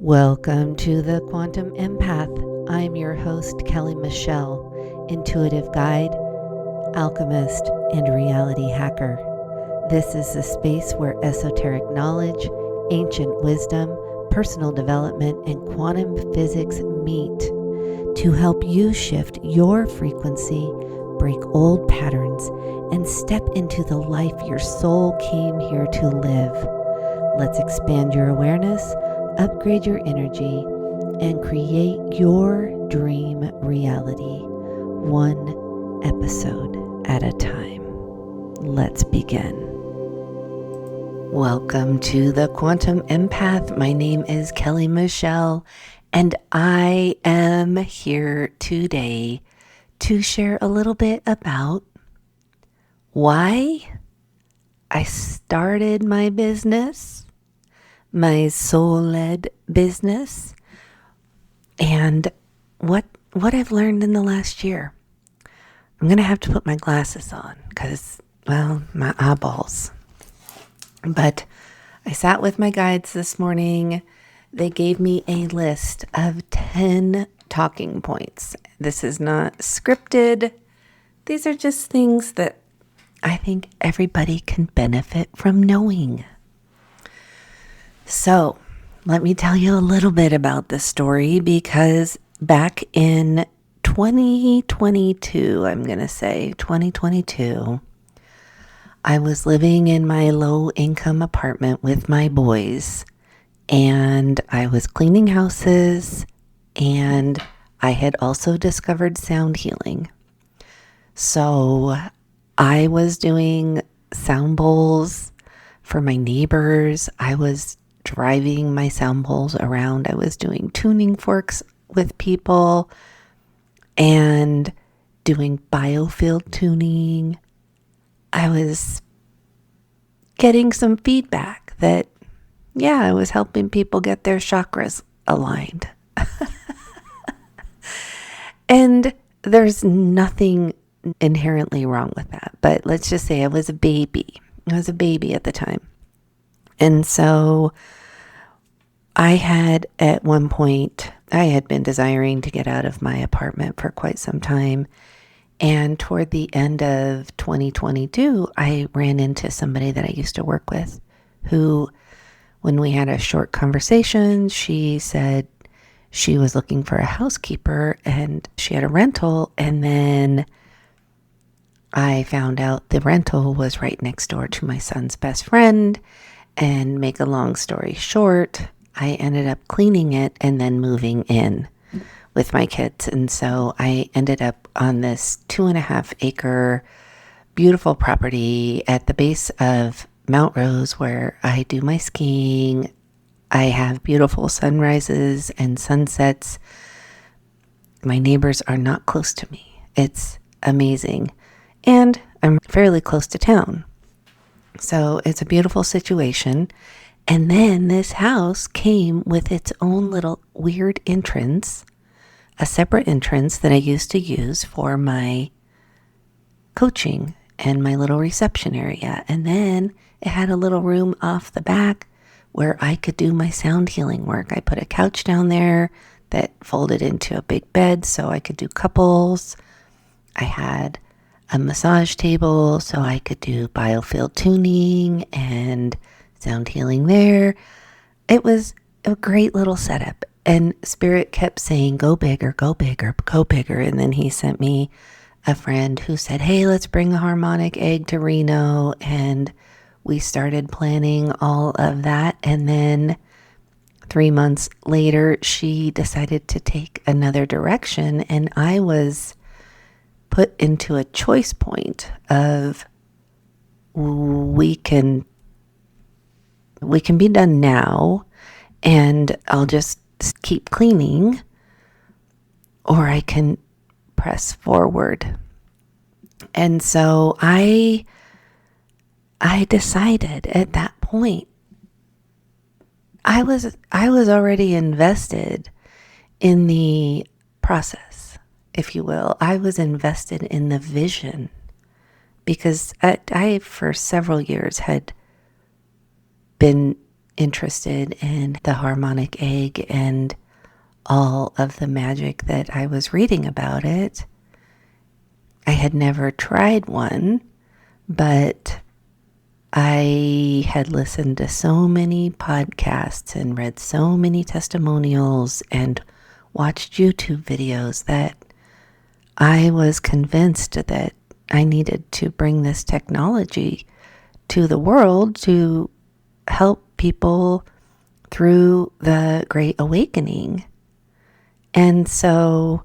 Welcome to the Quantum Empath. I'm your host, Kelley Michelle, intuitive guide, alchemist, and reality hacker. This is a space where esoteric knowledge, ancient wisdom, personal development, and quantum physics meet to help you shift your frequency, break old patterns, and step into the life your soul came here to live. Let's expand your awareness, upgrade your energy, and create your dream reality, one episode at a time. Let's begin. Welcome to the Quantum Empath. My name is Kelley Michelle, and I am here today to share a little bit about why I started my business, my soul-led business, and what I've learned in the last year. I'm going to have to put my glasses on because, well, my eyeballs. But I sat with my guides this morning. They gave me a list of 10 talking points. This is not scripted. These are just things that I think everybody can benefit from knowing. So, let me tell you a little bit about this story, because back in 2022, 2022, I was living in my low-income apartment with my boys, and I was cleaning houses, and I had also discovered sound healing. So, I was doing sound bowls for my neighbors. I was driving my sound bowls around. I was doing tuning forks with people and doing biofield tuning. I was getting some feedback that, I was helping people get their chakras aligned. And there's nothing inherently wrong with that. But let's just say I was a baby. I was a baby at the time. And so I had at one point, I had been desiring to get out of my apartment for quite some time. And toward the end of 2022, I ran into somebody that I used to work with who, when we had a short conversation, she said she was looking for a housekeeper and she had a rental. And then I found out the rental was right next door to my son's best friend. And make a long story short, I ended up cleaning it and then moving in with my kids. And so I ended up on this 2.5 acre beautiful property at the base of Mount Rose, where I do my skiing. I have beautiful sunrises and sunsets. My neighbors are not close to me. It's amazing. And I'm fairly close to town. So it's a beautiful situation. And then this house came with its own little weird entrance, a separate entrance that I used to use for my coaching and my little reception area. And then it had a little room off the back where I could do my sound healing work. I put a couch down there that folded into a big bed so I could do couples. I had a massage table so I could do biofield tuning and sound healing there. It was a great little setup, and Spirit kept saying, go bigger, go bigger, go bigger. And then he sent me a friend who said, hey, let's bring a Harmonic Egg to Reno. And we started planning all of that. And then 3 months later, she decided to take another direction, and I was put into a choice point of we can be done now and I'll just keep cleaning, or I can press forward. And so I decided at that point, I was already invested in the process, if you will. I was invested in the vision, because I for several years had been interested in the harmonic egg and all of the magic that I was reading about it. I had never tried one, but I had listened to so many podcasts and read so many testimonials and watched YouTube videos that I was convinced that I needed to bring this technology to the world to help people through the Great Awakening. And so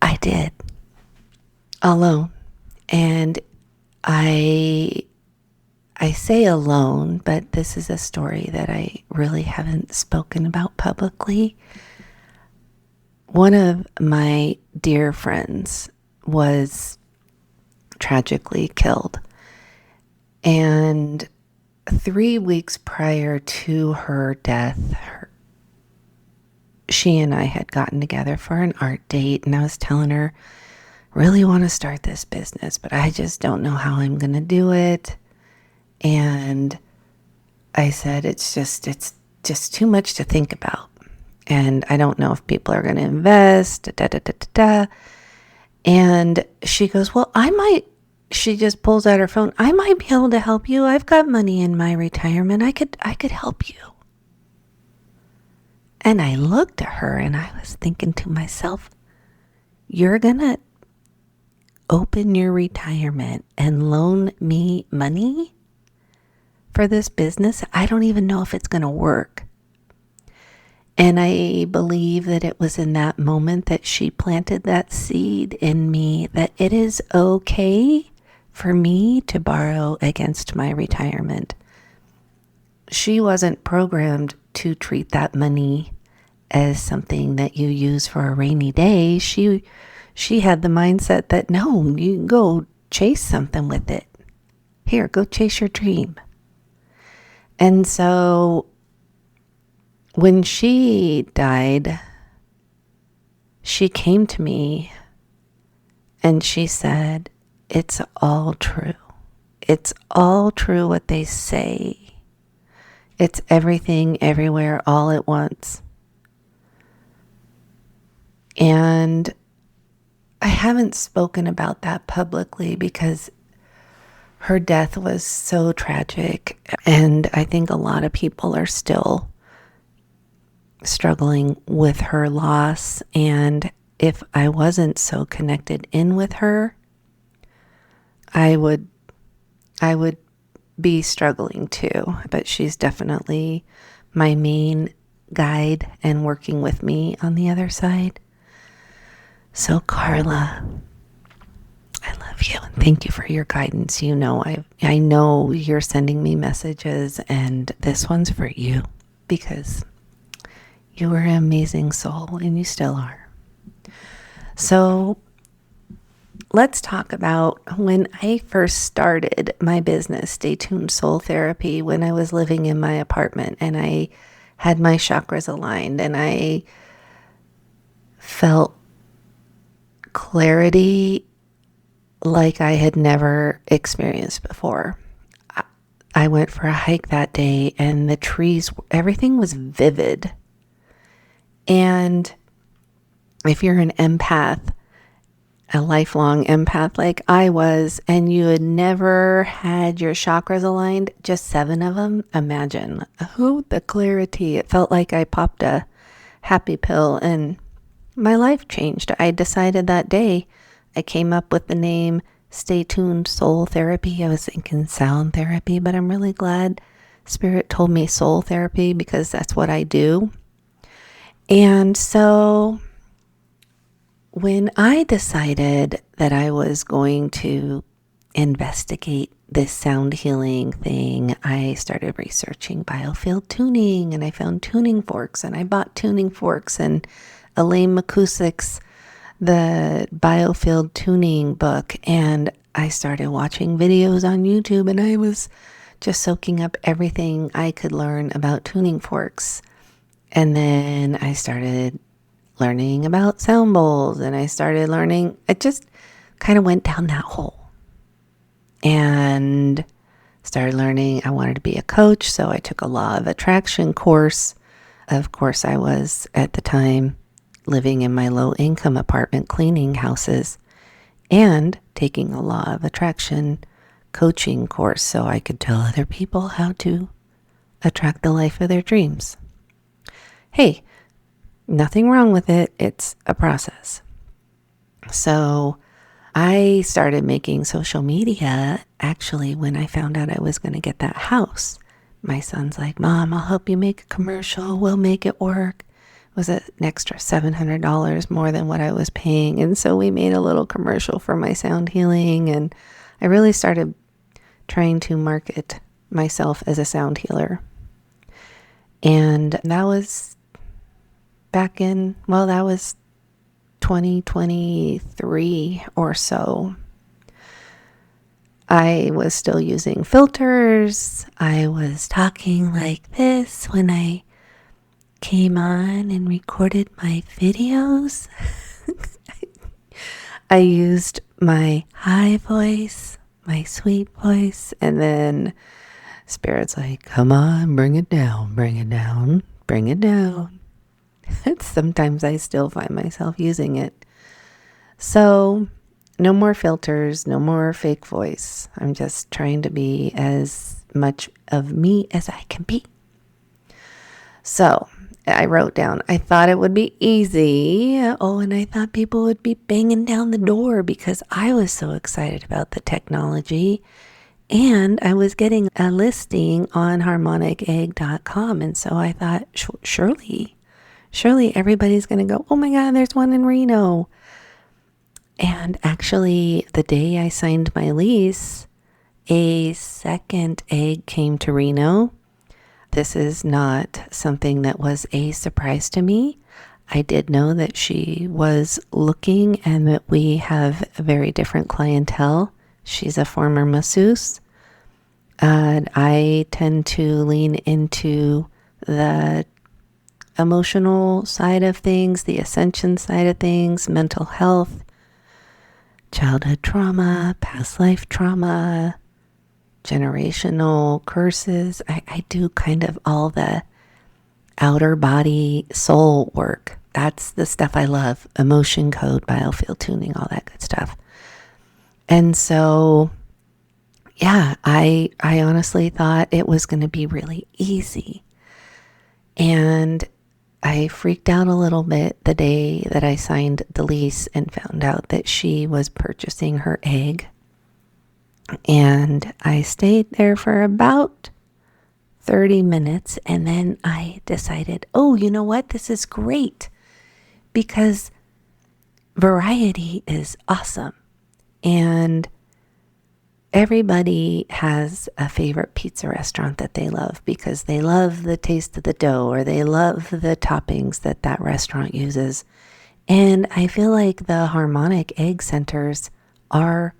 I did, alone. And I say alone, but this is a story that I really haven't spoken about publicly. One of my dear friends was tragically killed. And 3 weeks prior to her death, she and I had gotten together for an art date, and I was telling her, really want to start this business, but I just don't know how I'm going to do it. And I said, it's just too much to think about. And I don't know if people are going to invest, And she goes, well, she just pulls out her phone. I might be able to help you. I've got money in my retirement. I could help you. And I looked at her and I was thinking to myself, you're going to open your retirement and loan me money for this business? I don't even know if it's going to work. And I believe that it was in that moment that she planted that seed in me that it is okay for me to borrow against my retirement. She wasn't programmed to treat that money as something that you use for a rainy day. She had the mindset that, no, you can go chase something with it. Here, go chase your dream. And so when she died, she came to me and she said, it's all true. It's all true what they say. It's everything, everywhere, all at once. And I haven't spoken about that publicly because her death was so tragic. And I think a lot of people are still struggling with her loss. And if I wasn't so connected in with her, I would be struggling too. But she's definitely my main guide and working with me on the other side. So Carla, I love you and thank you for your guidance. You know, I know you're sending me messages, and this one's for you because you were an amazing soul and you still are. So let's talk about when I first started my business, Stay Tuned Soul Therapy, when I was living in my apartment and I had my chakras aligned and I felt clarity like I had never experienced before. I went for a hike that day and the trees, everything was vivid. And if you're an empath, a lifelong empath like I was, and you had never had your chakras aligned, just 7 of them, imagine the clarity. It felt like I popped a happy pill and my life changed. I decided that day, I came up with the name Stay Tuned Soul Therapy. I was thinking sound therapy, but I'm really glad Spirit told me soul therapy because that's what I do. And so when I decided that I was going to investigate this sound healing thing, I started researching biofield tuning, and I found tuning forks, and I bought tuning forks and Elaine McCusick's the biofield tuning book, and I started watching videos on YouTube, and I was just soaking up everything I could learn about tuning forks. And then I started learning about sound bowls, and I started learning, it just kind of went down that hole. And Started learning I wanted to be a coach, so I took a law of attraction course. Of course, I was at the time living in my low income apartment cleaning houses and taking a law of attraction coaching course so I could tell other people how to attract the life of their dreams. Hey, nothing wrong with it. It's a process. So I started making social media actually when I found out I was going to get that house. My son's like, Mom, I'll help you make a commercial. We'll make it work. It was an extra $700 more than what I was paying. And so we made a little commercial for my sound healing. And I really started trying to market myself as a sound healer. And that was back in, that was 2023 or so. I was still using filters. I was talking like this when I came on and recorded my videos. I used my high voice, my sweet voice, and then Spirit's like, come on, bring it down, bring it down, bring it down. Sometimes I still find myself using it. So no more filters, no more fake voice. I'm just trying to be as much of me as I can be. So I wrote down, I thought it would be easy. Oh, and I thought people would be banging down the door because I was so excited about the technology. And I was getting a listing on harmonicegg.com. And so I thought, surely everybody's going to go, oh my God, there's one in Reno. And actually, the day I signed my lease, a second egg came to Reno. This is not something that was a surprise to me. I did know that she was looking and that we have a very different clientele. She's a former masseuse. And I tend to lean into the emotional side of things, the ascension side of things, mental health, childhood trauma, past life trauma, generational curses. I do kind of all the outer body soul work. That's the stuff I love. Emotion code, biofield tuning, all that good stuff. And so, yeah, I honestly thought it was going to be really easy. And I freaked out a little bit the day that I signed the lease and found out that she was purchasing her egg. And I stayed there for about 30 minutes. And then I decided, oh, you know what? This is great because variety is awesome. And everybody has a favorite pizza restaurant that they love because they love the taste of the dough or they love the toppings that restaurant uses. And I feel like the Harmonic Egg Centers are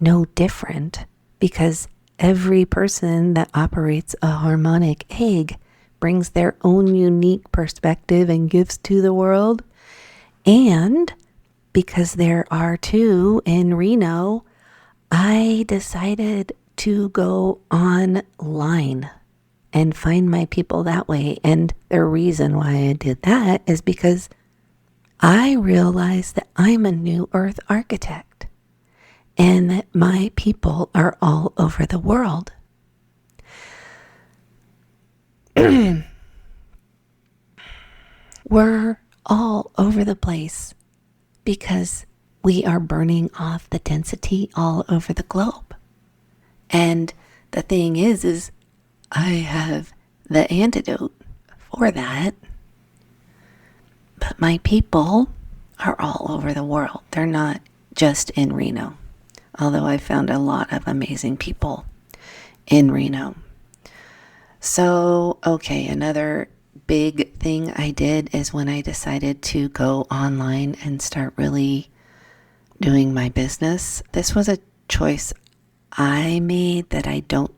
no different because every person that operates a harmonic egg brings their own unique perspective and gifts to the world. And because there are two in Reno, I decided to go online and find my people that way. And the reason why I did that is because I realized that I'm a new earth architect and that my people are all over the world. We're all over the place because we are burning off the density all over the globe. And the thing is I have the antidote for that. But my people are all over the world. They're not just in Reno. Although I found a lot of amazing people in Reno. So, okay, another big thing I did is when I decided to go online and start really doing my business. This was a choice I made that I don't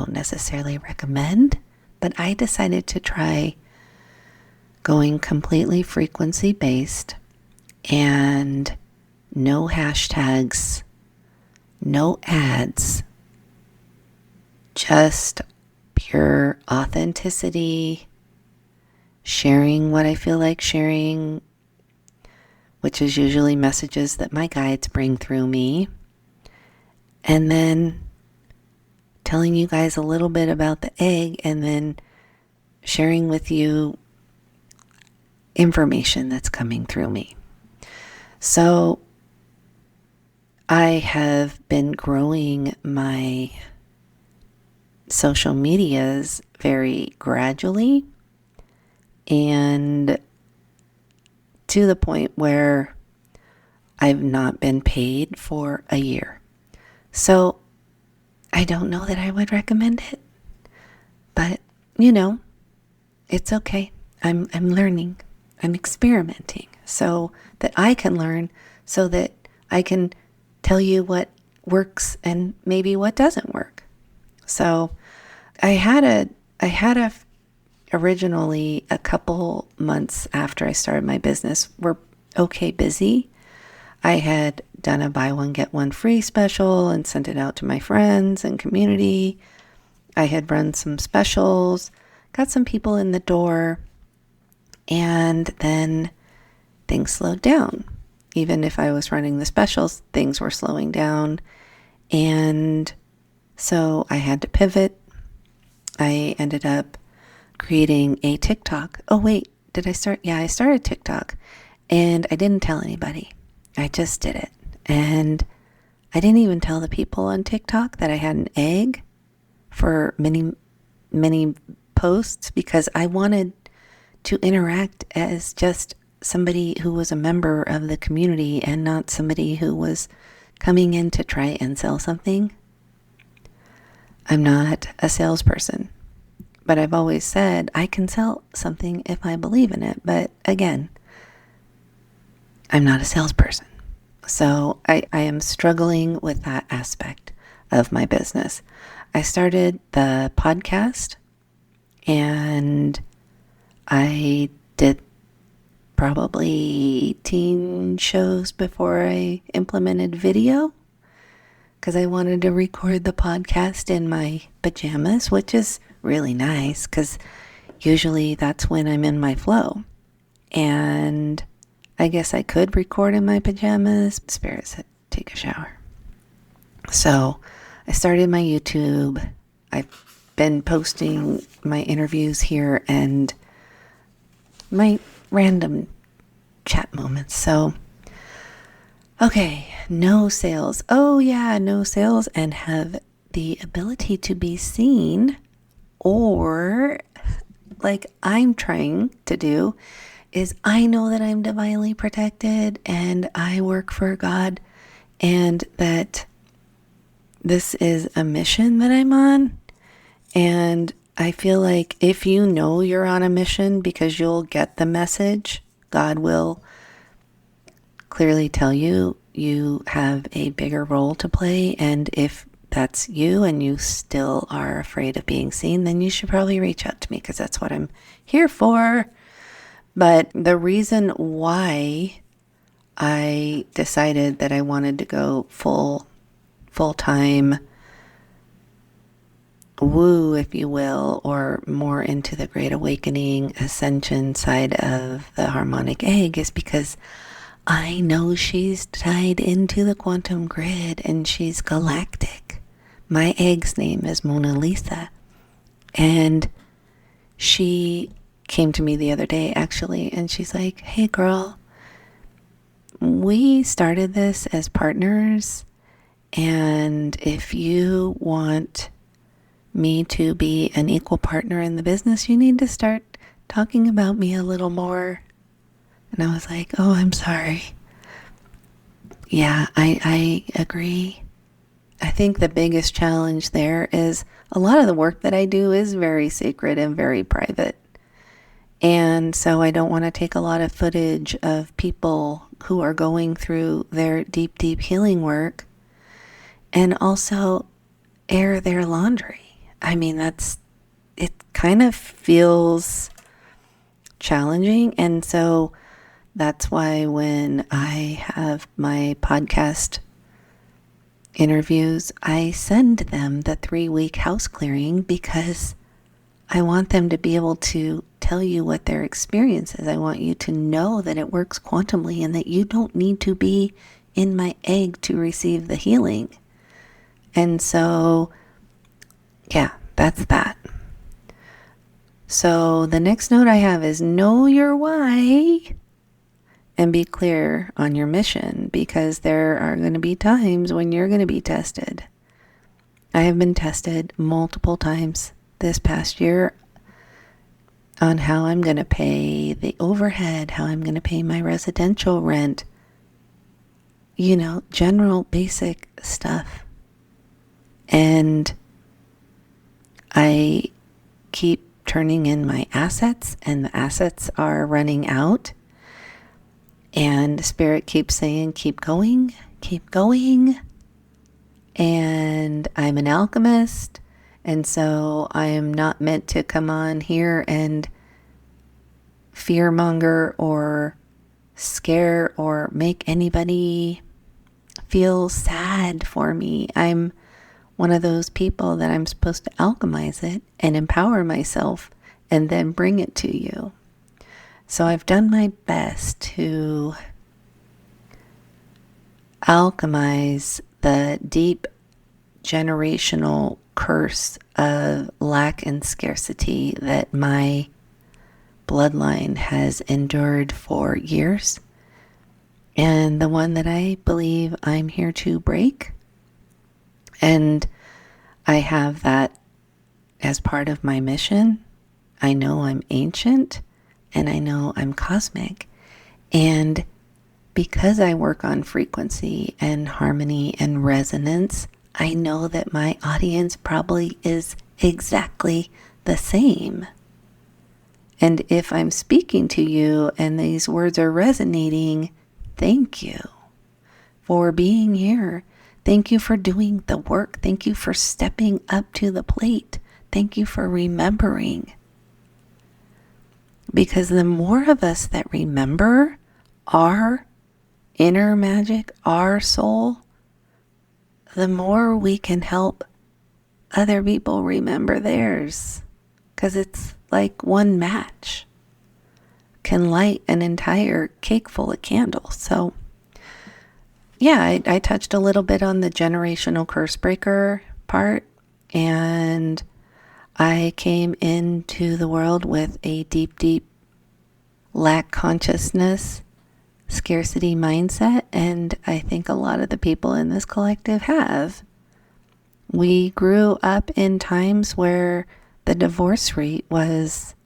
necessarily recommend, but I decided to try going completely frequency based and no hashtags, no ads, just pure authenticity, sharing what I feel like sharing, which is usually messages that my guides bring through me, and then telling you guys a little bit about the egg, and then sharing with you information that's coming through me. So I have been growing my social medias very gradually, and to the point where I've not been paid for a year. So I don't know that I would recommend it, but it's okay. I'm learning. I'm experimenting so that I can learn, so that I can tell you what works and maybe what doesn't work. So I had originally a couple months after I started my business were okay busy. I had done a buy one get one free special and sent it out to my friends and community. I had run some specials, got some people in the door, and then things slowed down. Even if I was running the specials, things were slowing down. And so I had to pivot. I ended up creating a TikTok. Oh, wait, did I start? Yeah, I started TikTok, and I didn't tell anybody. I just did it. And I didn't even tell the people on TikTok that I had an egg for many, many posts, because I wanted to interact as just somebody who was a member of the community and not somebody who was coming in to try and sell something. I'm not a salesperson, but I've always said I can sell something if I believe in it. But again, I'm not a salesperson. So I am struggling with that aspect of my business. I started the podcast, and I did probably 18 shows before I implemented video, because I wanted to record the podcast in my pajamas, which is really nice because usually that's when I'm in my flow. And I guess I could record in my pajamas. Spirits take a shower. So I started my YouTube. I've been posting my interviews here and my random chat moments. So, okay, no sales. Oh yeah, no sales, and have the ability to be seen, or like I'm trying to do, is I know that I'm divinely protected and I work for God, and that this is a mission that I'm on. And I feel like if you know you're on a mission, because you'll get the message, God will clearly tell you you have a bigger role to play. And if that's you and you still are afraid of being seen, then you should probably reach out to me, because that's what I'm here for. But the reason why I decided that I wanted to go full-time woo, if you will, or more into the Great Awakening Ascension side of the Harmonic Egg, is because I know she's tied into the quantum grid and she's galactic. My egg's name is Mona Lisa, and she came to me the other day actually, and she's like, hey girl, we started this as partners, and if you want me to be an equal partner in the business, you need to start talking about me a little more. And I was like, oh, I'm sorry. Yeah, I agree. I think the biggest challenge there is a lot of the work that I do is very sacred and very private. And so I don't want to take a lot of footage of people who are going through their deep, deep healing work and also air their laundry. I mean, it kind of feels challenging. And so that's why when I have my podcast interviews, I send them the 3-week house clearing because I want them to be able to tell you what their experience is. I want you to know that it works quantumly and that you don't need to be in my egg to receive the healing. And so, yeah, that's that. So the next note I have is know your why and be clear on your mission, because there are going to be times when you're going to be tested. I have been tested multiple times this past year on how I'm going to pay the overhead, how I'm going to pay my residential rent, general basic stuff. And I keep turning in my assets, and the assets are running out. And Spirit keeps saying, keep going, keep going. And I'm an alchemist. And so I am not meant to come on here and fearmonger or scare or make anybody feel sad for me. I'm one of those people that I'm supposed to alchemize it and empower myself and then bring it to you. So I've done my best to alchemize the deep generational curse of lack and scarcity that my bloodline has endured for years, and the one that I believe I'm here to break. And I have that as part of my mission. I know I'm ancient, and I know I'm cosmic. And because I work on frequency and harmony and resonance, I know that my audience probably is exactly the same. And if I'm speaking to you and these words are resonating, thank you for being here. Thank you for doing the work. Thank you for stepping up to the plate. Thank you for remembering. Because the more of us that remember our inner magic, our soul, the more we can help other people remember theirs. Because it's like one match can light an entire cake full of candles. So yeah, I touched a little bit on the generational curse breaker part, and I came into the world with a deep, deep lack consciousness, scarcity mindset, and I think a lot of the people in this collective have. We grew up in times where the divorce rate was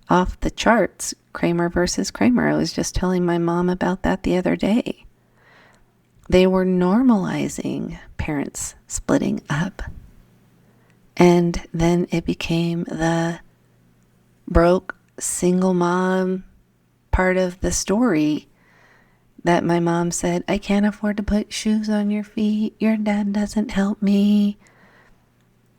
off the charts. Kramer versus Kramer. I was just telling my mom about that the other day. They were normalizing parents splitting up. And then it became the broke single mom part of the story that my mom said, I can't afford to put shoes on your feet. Your dad doesn't help me.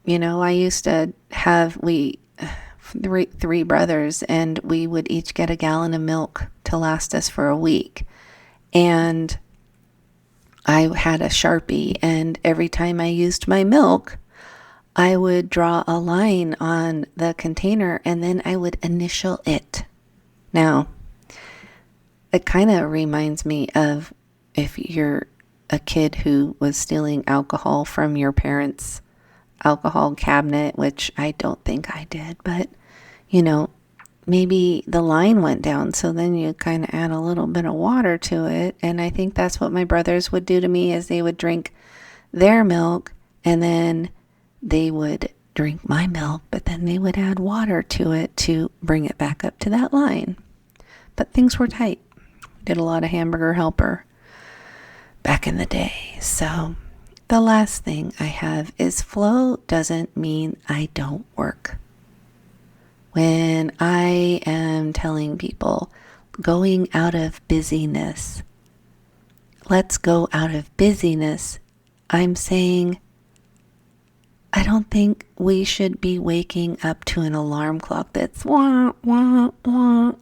I used to have three brothers, and we would each get a gallon of milk to last us for a week. And I had a Sharpie, and every time I used my milk, I would draw a line on the container, and then I would initial it. Now, it kind of reminds me of if you're a kid who was stealing alcohol from your parents' alcohol cabinet, which I don't think I did, but maybe the line went down, so then you kind of add a little bit of water to it. And I think that's what my brothers would do to me, is they would drink their milk and then they would drink my milk, but then they would add water to it to bring it back up to that line. But things were tight. Did a lot of hamburger helper back in the day. So the last thing I have is flow doesn't mean I don't work. When I am telling people going out of busyness, let's go out of busyness, I'm saying I don't think we should be waking up to an alarm clock that's wah, wah, wah,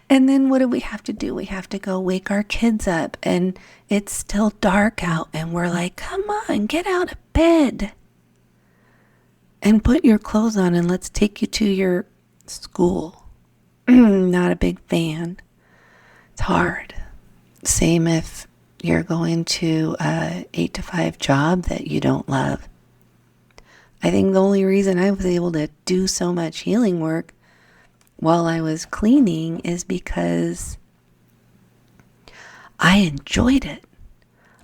and And then what do we have to do? We have to go wake our kids up, and it's still dark out, and we're like, come on, get out of bed and put your clothes on and let's take you to your school. Not a big fan. It's hard. Same if you're going to a 8-to-5 job that you don't love. I think the only reason I was able to do so much healing work while I was cleaning is because I enjoyed it.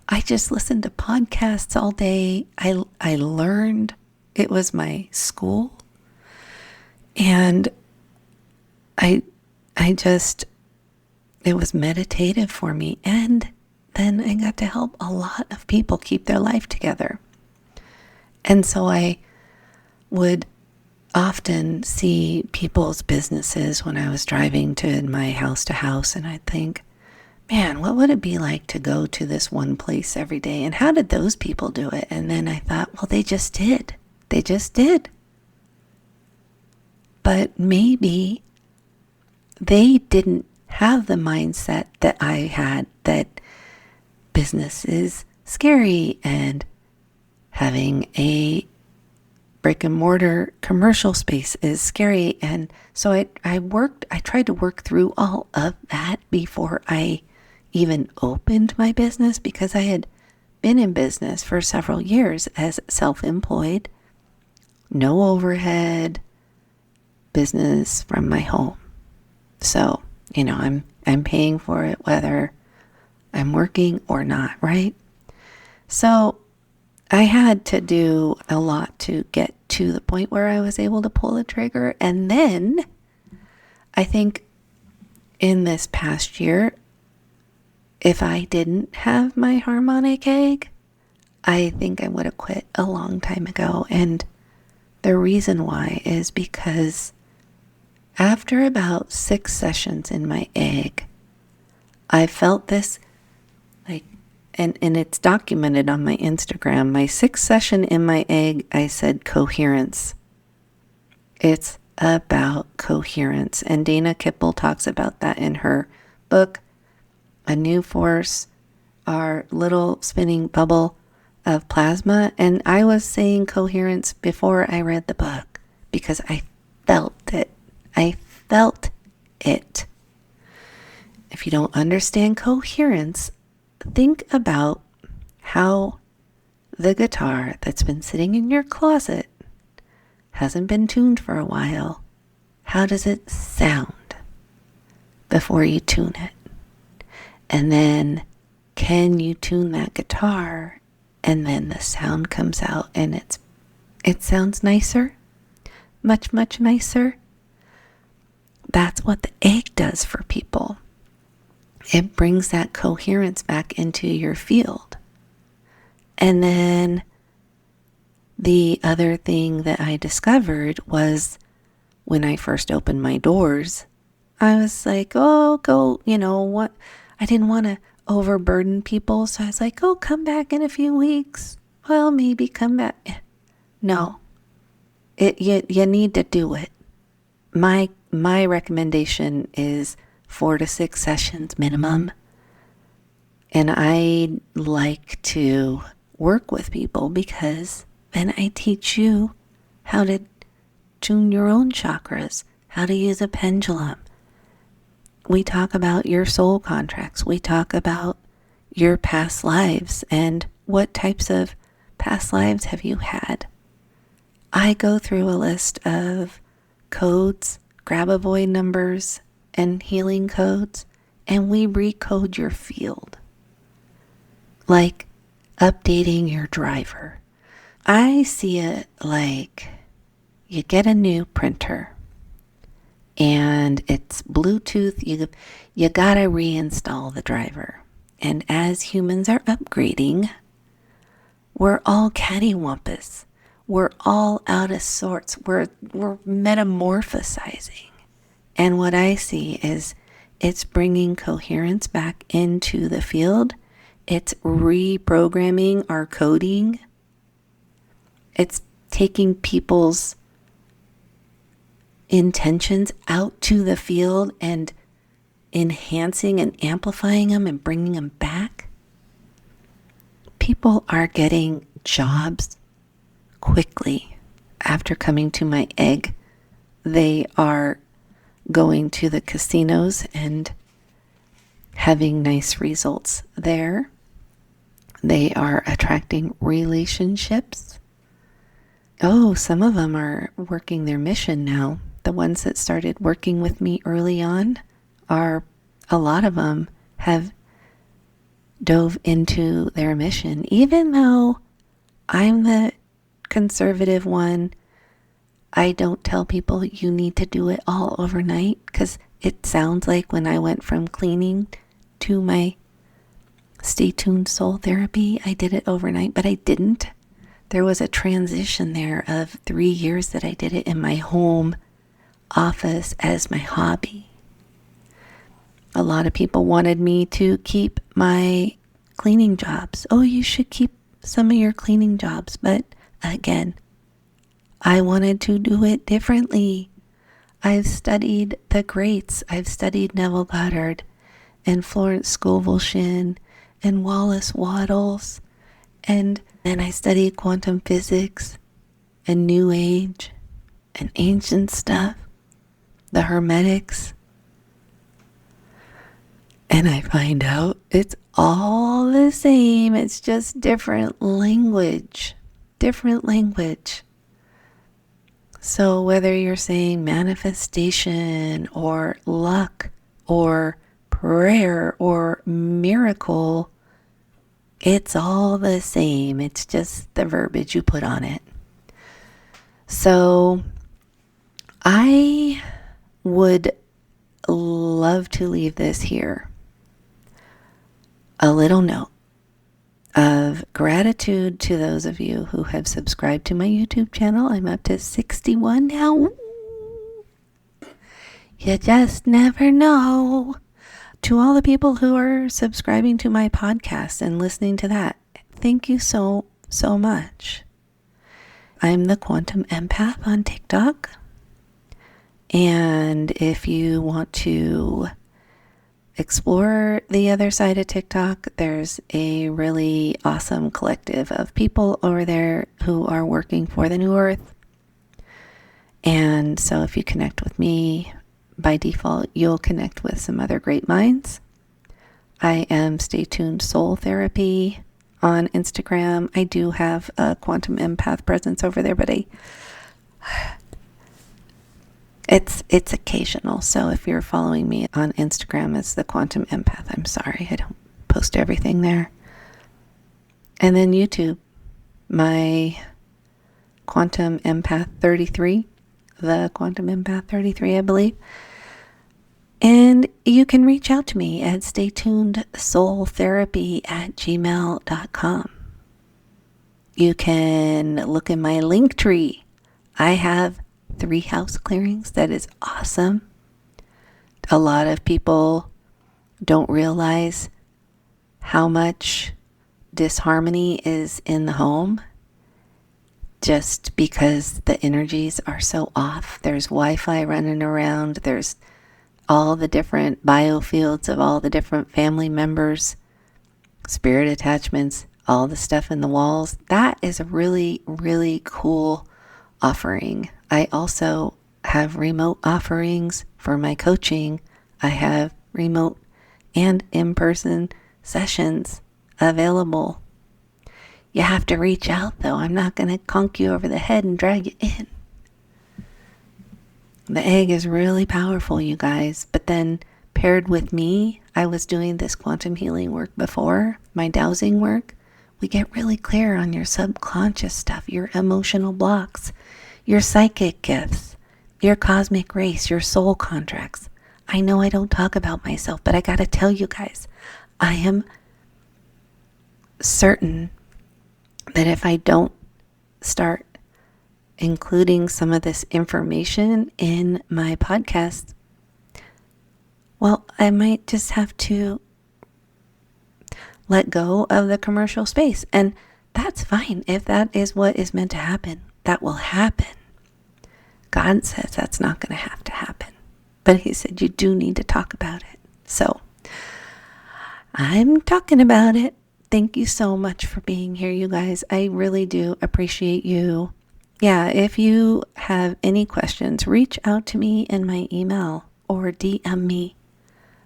I just listened to podcasts all day. I learned. It was my school. And it was meditative for me. And then I got to help a lot of people keep their life together. And so I would often see people's businesses when I was driving to my house to house, and I'd think, man, what would it be like to go to this one place every day? And how did those people do it? And then I thought, well, they just did. They just did. But maybe they didn't have the mindset that I had, that business is scary and having a brick and mortar commercial space is scary. And so I tried to work through all of that before I even opened my business, because I had been in business for several years as self-employed, no overhead business from my home. So, I'm paying for it whether I'm working or not, right? So I had to do a lot to get to the point where I was able to pull the trigger. And then I think in this past year, if I didn't have my harmonic egg, I think I would have quit a long time ago. And the reason why is because after about 6 sessions in my egg, I felt this and it's documented on my Instagram. My 6th session in my egg, I said coherence. It's about coherence. And Dana Kipple talks about that in her book, A New Force, our little spinning bubble of plasma. And I was saying coherence before I read the book because I felt it. I felt it. If you don't understand coherence, think about how the guitar that's been sitting in your closet hasn't been tuned for a while. How does it sound before you tune it? And then can you tune that guitar and then the sound comes out and it sounds nicer? Much, much nicer? That's what the egg does for people. It brings that coherence back into your field. And then the other thing that I discovered was when I first opened my doors, I was like, oh, go, what? I didn't want to overburden people. So I was like, oh, come back in a few weeks. Well, maybe come back. No, you need to do it. My recommendation is 4 to 6 sessions minimum. And I like to work with people because then I teach you how to tune your own chakras, how to use a pendulum. We talk about your soul contracts. We talk about your past lives and what types of past lives have you had. I go through a list of codes, grab a void numbers, and healing codes, and we recode your field. Like updating your driver. I see it like you get a new printer and it's Bluetooth. You gotta reinstall the driver. And as humans are upgrading, we're all cattywampus. We're all out of sorts. We're metamorphosizing. And what I see is it's bringing coherence back into the field. It's reprogramming our coding. It's taking people's intentions out to the field and enhancing and amplifying them and bringing them back, people are getting jobs quickly after coming to my egg. They are going to the casinos and having nice results there. They are attracting relationships. Oh, some of them are working their mission now. The ones that started working with me early on a lot of them have dove into their mission. Even though I'm the conservative one, I don't tell people you need to do it all overnight, because it sounds like when I went from cleaning to my Stay Tuned Soul Therapy, I did it overnight, but I didn't. There was a transition there of 3 years that I did it in my home office as my hobby. A lot of people wanted me to keep my cleaning jobs. Oh, you should keep some of your cleaning jobs. But again, I wanted to do it differently. I've studied the greats. I've studied Neville Goddard and Florence Scovel Shinn and Wallace Wattles. And then I studied quantum physics and New Age and ancient stuff, the Hermetics. And I find out it's all the same. It's just different language. Different language. So whether you're saying manifestation or luck or prayer or miracle, it's all the same. It's just the verbiage you put on it. So I would love to leave this here. A little note of gratitude to those of you who have subscribed to my YouTube channel. I'm up to 61 now. You just never know. To all the people who are subscribing to my podcast and listening to that, thank you so much. I'm the Quantum Empath on TikTok. And if you want to explore the other side of TikTok, there's a really awesome collective of people over there who are working for the New Earth. And so if you connect with me, by default, you'll connect with some other great minds. I am Stay Tuned Soul Therapy on Instagram. I do have a Quantum Empath presence over there, but it's occasional. So if you're following me on Instagram as the Quantum Empath, I'm sorry, I don't post everything there. And then YouTube, my Quantum Empath 33, the Quantum Empath 33, I believe. And you can reach out to me at staytunedsoultherapy@gmail.com. You can look in my link tree. I have 3 house clearings. That is awesome. A lot of people don't realize how much disharmony is in the home just because the energies are so off. There's Wi-Fi running around. There's all the different biofields of all the different family members, spirit attachments, all the stuff in the walls. That is a really, really cool offering. I also have remote offerings for my coaching. I have remote and in-person sessions available. You have to reach out, though. I'm not going to conk you over the head and drag you in. The egg is really powerful, you guys. But then paired with me, I was doing this quantum healing work before, my dowsing work. We get really clear on your subconscious stuff, your emotional blocks, your psychic gifts, your cosmic race, your soul contracts. I know I don't talk about myself, but I got to tell you guys, I am certain that if I don't start including some of this information in my podcast, well, I might just have to let go of the commercial space. And that's fine. If that is what is meant to happen, that will happen. God says that's not going to happen. But he said you do need to talk about it. So I'm talking about it. Thank you so much for being here, you guys. I really do appreciate you. Yeah, if you have any questions, reach out to me in my email or DM me.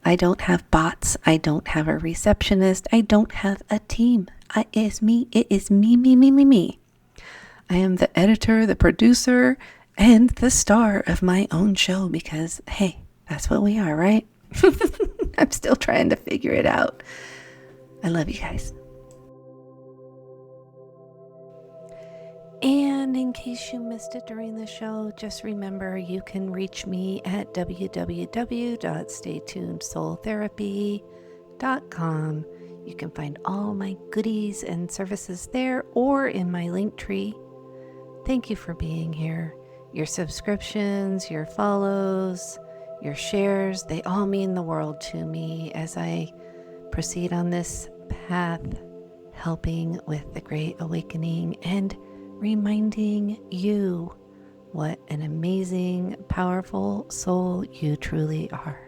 I don't have bots. I don't have a receptionist. I don't have a team. It is me. It is me, me, me, me, me. I am the editor, the producer, and the star of my own show because, hey, that's what we are, right? I'm still trying to figure it out. I love you guys. And in case you missed it during the show, just remember you can reach me at www.staytunedsoultherapy.com. You can find all my goodies and services there or in my link tree. Thank you for being here. Your subscriptions, your follows, your shares, they all mean the world to me as I proceed on this path, helping with the Great Awakening and reminding you what an amazing, powerful soul you truly are.